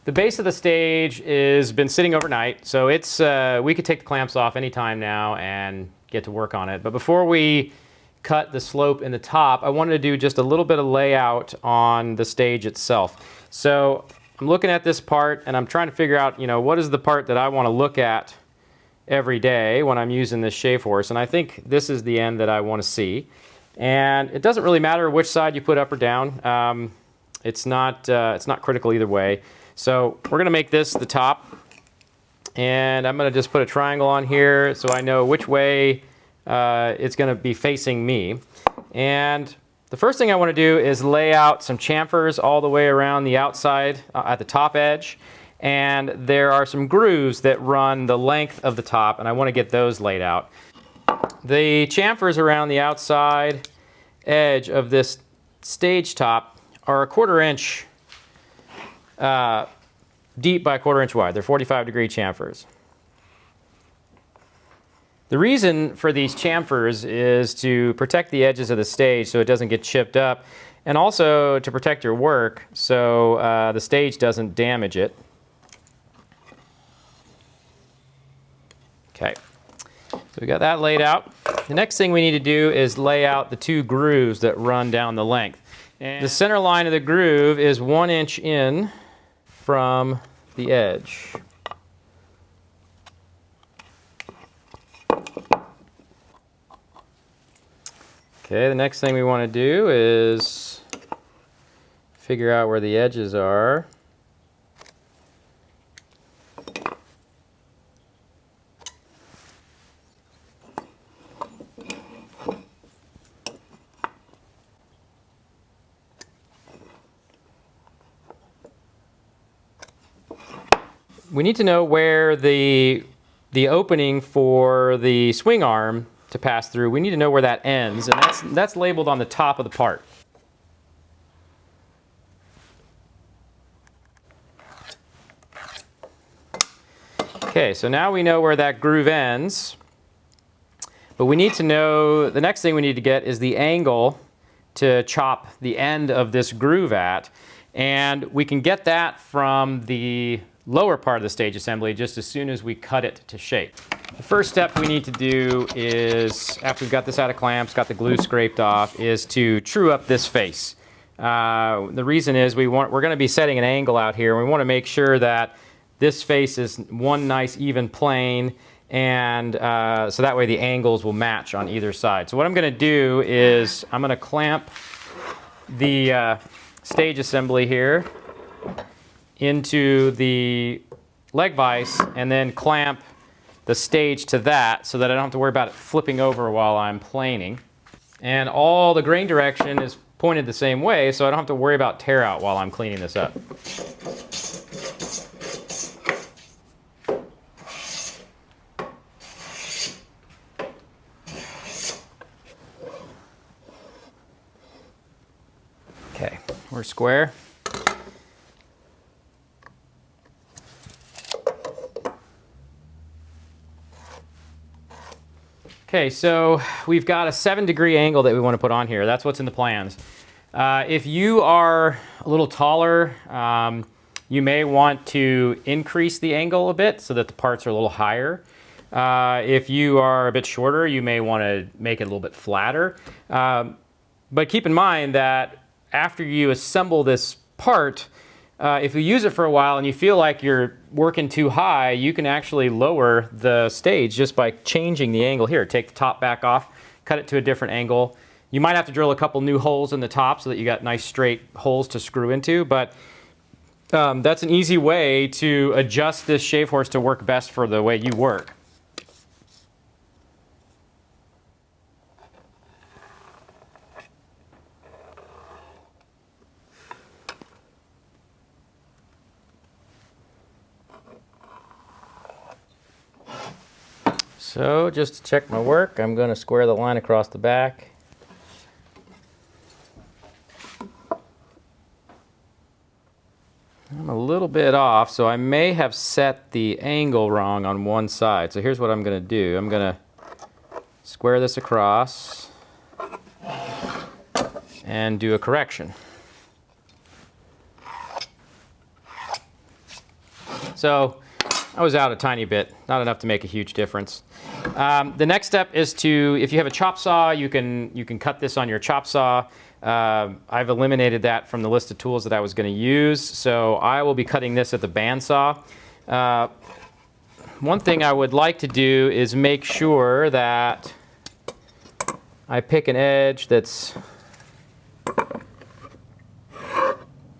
The base of the stage has been sitting overnight, so it's we could take the clamps off anytime now and get to work on it. But before we cut the slope in the top, I wanted to do just a little bit of layout on the stage itself. So I'm looking at this part and I'm trying to figure out, what is the part that I want to look at every day when I'm using this shave horse, and I think this is the end that I want to see. And it doesn't really matter which side you put up or down. It's not critical either way. So we're going to make this the top, and I'm going to just put a triangle on here so I know which way it's going to be facing me. And the first thing I want to do is lay out some chamfers all the way around the outside at the top edge. And there are some grooves that run the length of the top, and I want to get those laid out. The chamfers around the outside edge of this stage top are 1/4 inch deep by 1/4 inch wide. They're 45-degree chamfers. The reason for these chamfers is to protect the edges of the stage so it doesn't get chipped up, and also to protect your work so the stage doesn't damage it. Okay, so we got that laid out. The next thing we need to do is lay out the 2 grooves that run down the length. And the center line of the groove is 1 inch in from the edge. Okay, the next thing we want to do is figure out where the edges are. We need to know where the opening for the swing arm to pass through, we need to know where that ends, and that's labeled on the top of the part. Okay, so now we know where that groove ends, but we need to know, the next thing we need to get is the angle to chop the end of this groove at, and we can get that from the lower part of the stage assembly just as soon as we cut it to shape. The first step we need to do is, after we've got this out of clamps, got the glue scraped off, is to true up this face. The reason is we're going to be setting an angle out here, and we want to make sure that this face is one nice even plane, and so that way the angles will match on either side. So what I'm going to do is I'm going to clamp the stage assembly here into the leg vise and then clamp the stage to that so that I don't have to worry about it flipping over while I'm planing. And all the grain direction is pointed the same way, so I don't have to worry about tear out while I'm cleaning this up. Okay, we're square. Okay, so we've got a 7-degree angle that we want to put on here. That's what's in the plans. If you are a little taller, you may want to increase the angle a bit so that the parts are a little higher. If you are a bit shorter, you may want to make it a little bit flatter. But keep in mind that after you assemble this part, if you use it for a while and you feel like you're working too high, you can actually lower the stage just by changing the angle here. Take the top back off, cut it to a different angle. You might have to drill a couple new holes in the top so that you got nice straight holes to screw into, but that's an easy way to adjust this shave horse to work best for the way you work. So just to check my work, I'm going to square the line across the back. I'm a little bit off, so I may have set the angle wrong on one side. So here's what I'm going to do. I'm going to square this across and do a correction. So I was out a tiny bit, not enough to make a huge difference. The next step is to, if you have a chop saw, you can cut this on your chop saw. I've eliminated that from the list of tools that I was going to use, so I will be cutting this at the bandsaw. One thing I would like to do is make sure that I pick an edge that's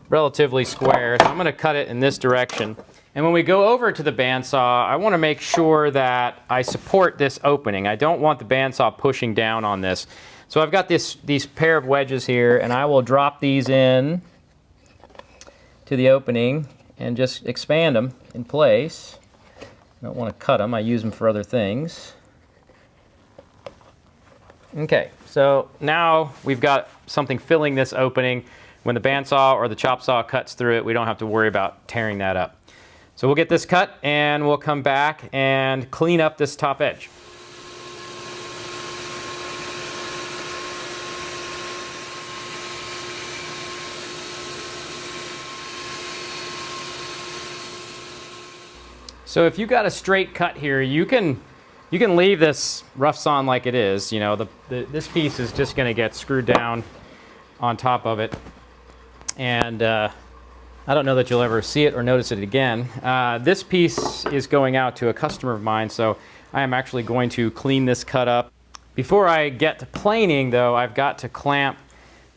relatively square. So I'm going to cut it in this direction. And when we go over to the bandsaw, I want to make sure that I support this opening. I don't want the bandsaw pushing down on this. So I've got these pair of wedges here, and I will drop these in to the opening and just expand them in place. I don't want to cut them. I use them for other things. Okay, so now we've got something filling this opening. When the bandsaw or the chop saw cuts through it, we don't have to worry about tearing that up. So we'll get this cut and we'll come back and clean up this top edge. So if you got a straight cut here, you can leave this rough sawn like it is. You know, this piece is just going to get screwed down on top of it. And I don't know that you'll ever see it or notice it again. This piece is going out to a customer of mine, so I am actually going to clean this cut up. Before I get to planing, though, I've got to clamp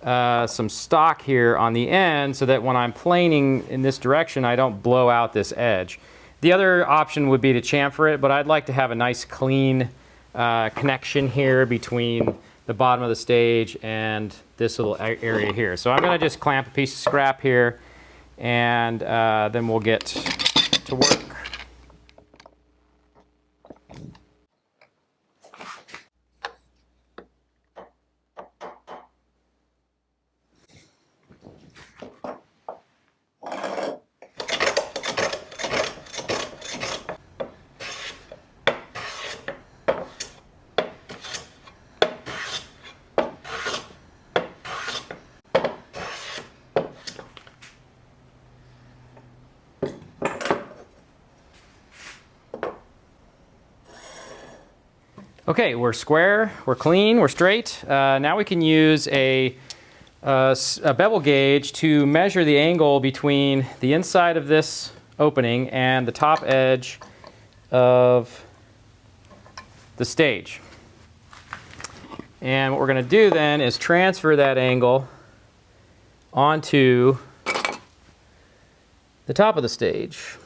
some stock here on the end so that when I'm planing in this direction, I don't blow out this edge. The other option would be to chamfer it, but I'd like to have a nice clean connection here between the bottom of the stage and this little area here. So I'm going to just clamp a piece of scrap here, and then we'll get to work. Okay, we're square, we're clean, we're straight. Now we can use a bevel gauge to measure the angle between the inside of this opening and the top edge of the stage. And what we're going to do then is transfer that angle onto the top of the stage.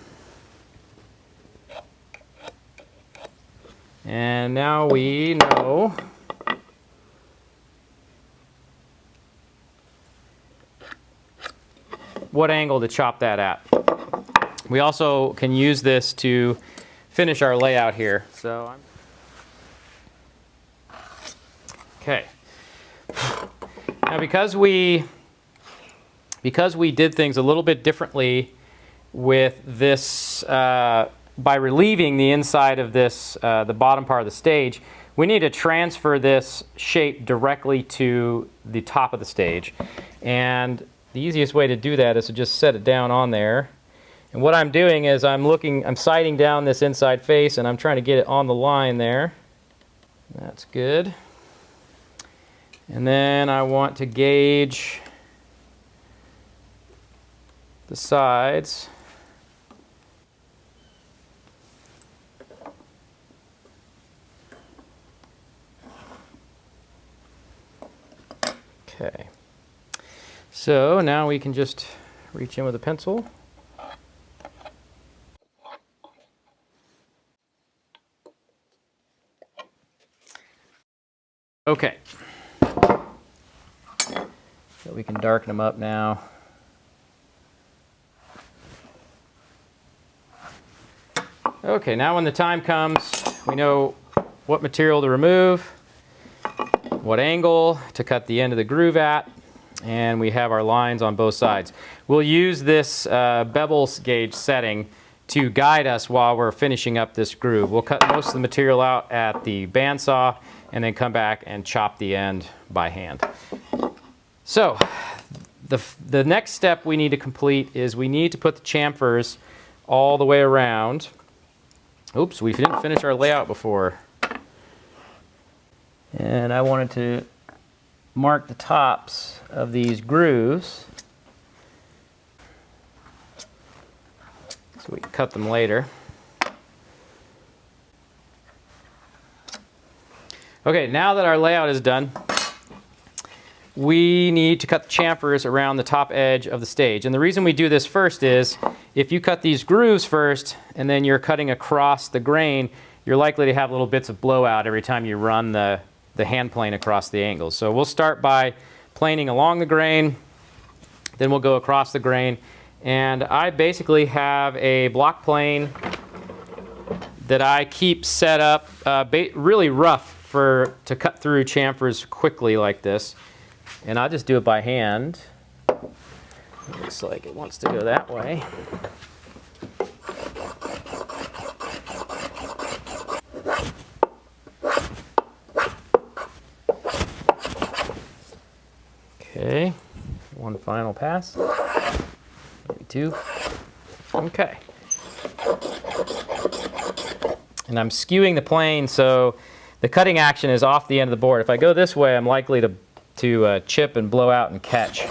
And now we know what angle to chop that at. We also can use this to finish our layout here. So okay. Now because we did things a little bit differently with this by relieving the inside of this, the bottom part of the stage, we need to transfer this shape directly to the top of the stage. And the easiest way to do that is to just set it down on there. And what I'm doing is I'm sighting down this inside face, and I'm trying to get it on the line there. That's good. And then I want to gauge the sides. Okay, so now we can just reach in with a pencil. Okay, so we can darken them up now. Okay, now when the time comes, we know what material to remove, what angle to cut the end of the groove at, and we have our lines on both sides. We'll use this bevel gauge setting to guide us while we're finishing up this groove. We'll cut most of the material out at the bandsaw and then come back and chop the end by hand. So the next step we need to complete is we need to put the chamfers all the way around. Oops, we didn't finish our layout before. And I wanted to mark the tops of these grooves so we can cut them later. Okay, now that our layout is done, we need to cut the chamfers around the top edge of the stage. And the reason we do this first is if you cut these grooves first and then you're cutting across the grain, you're likely to have little bits of blowout every time you run the hand plane across the angles. So we'll start by planing along the grain, then we'll go across the grain. And I basically have a block plane that I keep set up really rough to cut through chamfers quickly like this. And I'll just do it by hand. Looks like it wants to go that way. Okay, one final pass. Maybe two. Okay. And I'm skewing the plane so the cutting action is off the end of the board. If I go this way, I'm likely to chip and blow out and catch.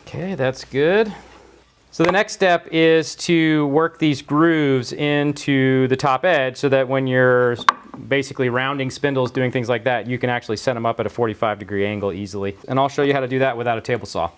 Okay, that's good. So the next step is to work these grooves into the top edge so that when you're basically rounding spindles, doing things like that, you can actually set them up at a 45-degree angle easily. And I'll show you how to do that without a table saw.